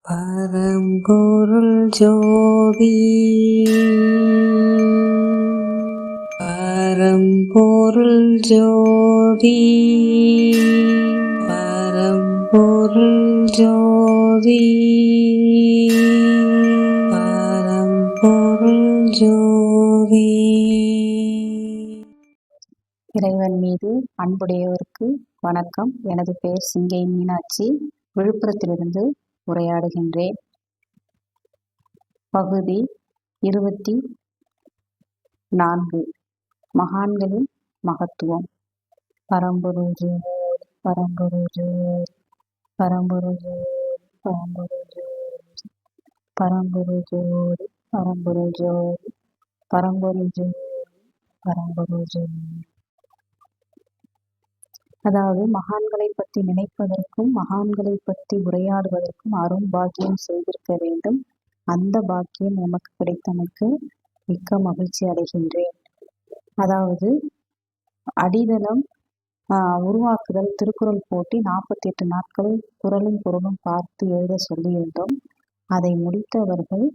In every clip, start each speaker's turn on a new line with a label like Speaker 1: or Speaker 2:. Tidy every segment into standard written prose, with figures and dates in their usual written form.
Speaker 1: பரம்பொருள் ஜோதி பரம்பொருள் ஜோதி பரம்பொருள் ஜோதி பரம்பொருள் ஜோதி.
Speaker 2: இறைவன் மீது அன்புடையோருக்கு வணக்கம். எனது பெயர் சிங்கை மீனாட்சி. விழுப்புரத்திலிருந்து உரையாடுகின்றேன். பகுதி 24. மகான்களின் மகத்துவம். பரம்பொருள் ஜோதி பரம்பொருள் ஜோதி பரம்பொருள் ஜோதி பரம்பொருள் ஜோதி பரம்பொருள் ஜோதி பரம்பொருள் ஜோதி பரம்பொருள் ஜோதி பரம்பொருள் ஜோதி. அதாவது மகான்களை பற்றி நினைப்பதற்கும் மகான்களை பற்றி உரையாடுவதற்கும் அரும் பாக்கியம் செய்திருக்க வேண்டும். அந்த பாக்கியம் நமக்கு கிடைத்தமைக்கு மிக்க மகிழ்ச்சி அடைகின்றேன். அதாவது அடித்தளம் உருவாக்குதல் திருக்குறள் போட்டி 48 நாட்கள் குறளும் பொருளும் பார்த்து எழுத சொல்லியிருந்தோம். அதை முடித்தவர்கள்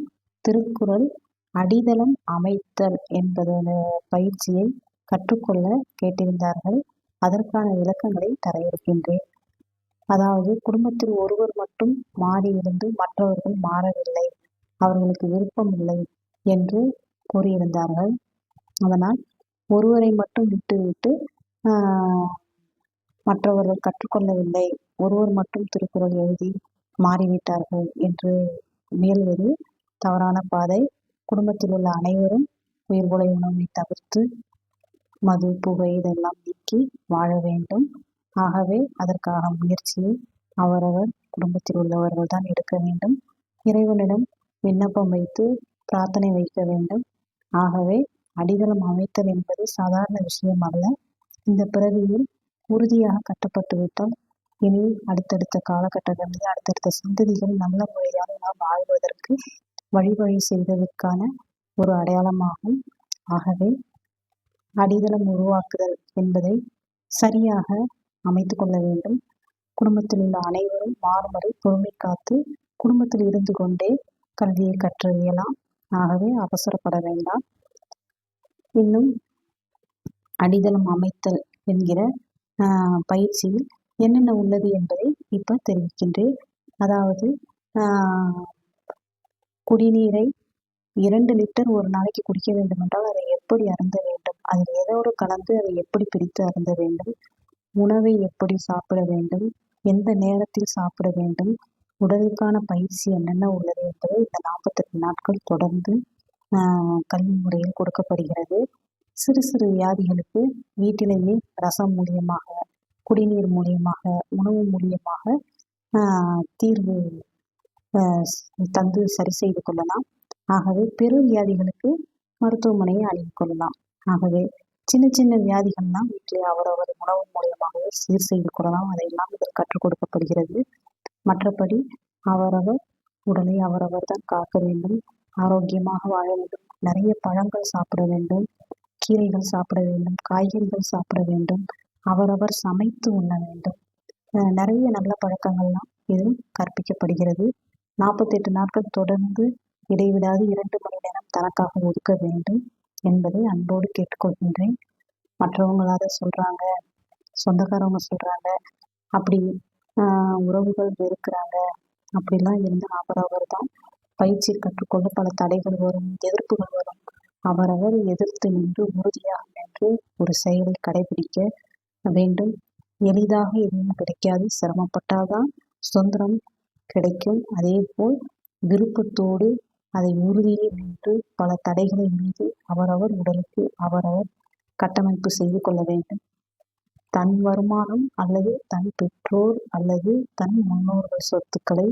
Speaker 2: திருக்குறள் அடித்தளம் அமைத்தல் என்பதோட பயிற்சியை கற்றுக்கொள்ள கேட்டிருந்தார்கள். அதற்கான விளக்கங்களை தர இருக்கின்றேன். அதாவது குடும்பத்தில் ஒருவர் மட்டும் மாறியிருந்து மற்றவர்கள் மாறவில்லை, அவர்களுக்கு விருப்பம் இல்லை என்று கூறியிருந்தார்கள். அதனால் ஒருவரை மட்டும் விட்டுவிட்டு மற்றவர்கள் கற்றுக்கொள்ளவில்லை, ஒருவர் மட்டும் திருக்குறள் எழுதி மாறிவிட்டார்கள் என்று முயல்வது தவறான பாதை. குடும்பத்தில் உள்ள அனைவரும் உயிர்கொலை உணவை தவிர்த்து மது புகை இதெல்லாம் நீக்கி வாழ வேண்டும். ஆகவே அதற்காக முயற்சியை அவரவர் குடும்பத்தில் உள்ளவர்கள் தான் எடுக்க வேண்டும். இறைவனிடம் விண்ணப்பம் வைத்து பிரார்த்தனை வைக்க வேண்டும். ஆகவே அடித்தளம் அமைத்தல் என்பது சாதாரண விஷயம் அல்ல. இந்த பிறவியில் உறுதியாக கட்டப்பட்டுவிட்டால் இனி அடுத்தடுத்த காலகட்டங்களில் அடுத்தடுத்த சந்ததிகள் நல்ல முறையாக நாம் வாழ்வதற்கு வழிவகை செய்வதற்கான ஒரு அடையாளமாகும். ஆகவே அடித்தளம் உருவாக்குதல் என்பதை சரியாக அமைத்து கொள்ள வேண்டும். குடும்பத்தில் உள்ள அனைவரும் மாறுமுறை பொறுமை காத்து குடும்பத்தில் இருந்து கொண்டே கல்வியை கற்றறியலாம். ஆகவே அவசரப்பட வேண்டாம். இன்னும் அடித்தளம் அமைத்தல் என்கிற பயிற்சியில் என்னென்ன உள்ளது என்பதை இப்போ தெரிவிக்கின்றேன். அதாவது குடிநீரை 2 லிட்டர் ஒரு நாளைக்கு குடிக்க வேண்டும் என்றால் அதை எப்படி அருந்த வேண்டும், அதில் எதோடு கலந்து அதை எப்படி பிரித்து அருந்த வேண்டும், உணவை எப்படி சாப்பிட வேண்டும், எந்த நேரத்தில் சாப்பிட வேண்டும், உடலுக்கான பயிற்சி என்னென்ன உள்ளது என்பதை இந்த 48 நாட்கள் தொடர்ந்து கல்வி முறையில் கொடுக்கப்படுகிறது. சிறு சிறு வியாதிகளுக்கு வீட்டிலேயே ரசம் மூலியமாக, குடிநீர் மூலியமாக, உணவு மூலியமாக தீர்வு தந்து சரி செய்து கொள்ளலாம். ஆகவே பெரு வியாதிகளுக்கு மருத்துவமனையை அணுகிக் கொள்ளலாம். ஆகவே சின்ன சின்ன வியாதிகள்லாம் வீட்டிலே அவரவர் உணவு மூலியமாகவே சீர் செய்து கொள்ளலாம். அதையெல்லாம் இதில் கற்றுக் கொடுக்கப்படுகிறது. மற்றபடி அவரவர் உடலை அவரவர் தான் காக்க வேண்டும், ஆரோக்கியமாக வாழ வேண்டும். நிறைய பழங்கள் சாப்பிட வேண்டும், கீரைகள் சாப்பிட வேண்டும், காய்கறிகள் சாப்பிட வேண்டும், அவரவர் சமைத்து உண்ண வேண்டும். நிறைய நல்ல பழக்கங்கள்லாம் இதில் கற்பிக்கப்படுகிறது. 48 நாட்கள் தொடர்ந்து இடைவிடாது 2 மணி நேரம் தனக்காக ஒதுக்க வேண்டும் என்பதை அன்போடு கேட்டுக்கொள்கின்றேன். மற்றவங்களாத சொல்றாங்க, சொந்தக்காரவங்க சொல்றாங்க, அப்படி உறவுகள் வெறுக்கிறாங்க, அப்படிலாம் இருந்தால் அவரவர் தான் பயிற்சி கற்றுக்கொள்ள பல தடைகள் வரும், எதிர்ப்புகள் வரும். அவரவர் எதிர்த்து நின்று உறுதியாக நின்று ஒரு செயலை கடைபிடிக்க வேண்டும். எளிதாக எதுவும் கிடைக்காது, சிரமப்பட்டால்தான் சுதந்திரம் கிடைக்கும். அதே போல் விருப்பத்தோடு அதை உறுதியில் நின்று பல தடைகளை மீது அவரவர் உடலுக்கு அவரவர் கட்டமைப்பு செய்து கொள்ள வேண்டும். தன் வருமானம் அல்லது தன் பெற்றோர் அல்லது தன் முன்னோர்கள் சொத்துக்களை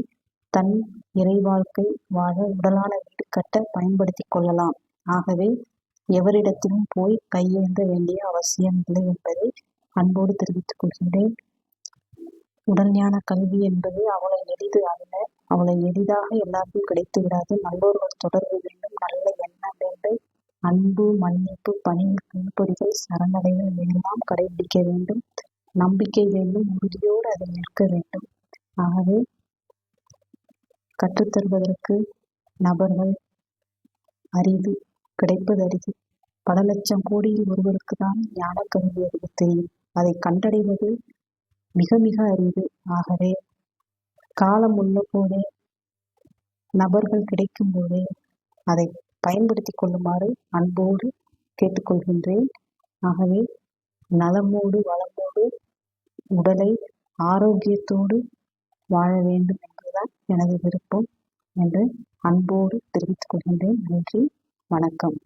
Speaker 2: தன் இறை வாழ்க்கை வாழ உடலான வீடு கட்ட பயன்படுத்தி கொள்ளலாம். ஆகவே எவரிடத்திலும் போய் கையேந்த வேண்டிய அவசியம் இல்லை என்பதை அன்போடு தெரிவித்துக் கொள்கின்றேன். உடல் ஞான கல்வி என்பது அவ்வளவு எளிது அல்ல, அவ்வளவு எளிதாக எல்லாருக்கும் கிடைத்து விடாது. நல்லோர்கள் தொடர்பு வேண்டும், நல்ல எண்ணம் வேண்டும், அன்பு, மன்னிப்பு, பணிவு, கீழ்ப்படிதல், சரணடைதல் எல்லாம் கடைபிடிக்க வேண்டும். நம்பிக்கை வேண்டும், உறுதியோடு அதில் நிற்க வேண்டும். ஆகவே கற்றுத்தருவதற்கு நபர்கள் அரிது, கிடைப்பது அரிது. பல லட்சம் கோடியில் ஒருவருக்கு தான் ஞான கல்வி அறிவு தெரியும். அதை கண்டடைவது மிக மிக அரிது. ஆகவே காலம் உள்ள போதே, நபர்கள் கிடைக்கும் போதே அதை பயன்படுத்தி கொள்ளுமாறு அன்போடு கேட்டுக்கொள்கின்றேன். ஆகவே நலமோடு வளமோடு உடலை ஆரோக்கியத்தோடு வாழ வேண்டும் என்பதுதான் எனது விருப்பம் என்று அன்போடு தெரிவித்துக் கொள்கின்றேன். நன்றி, வணக்கம்.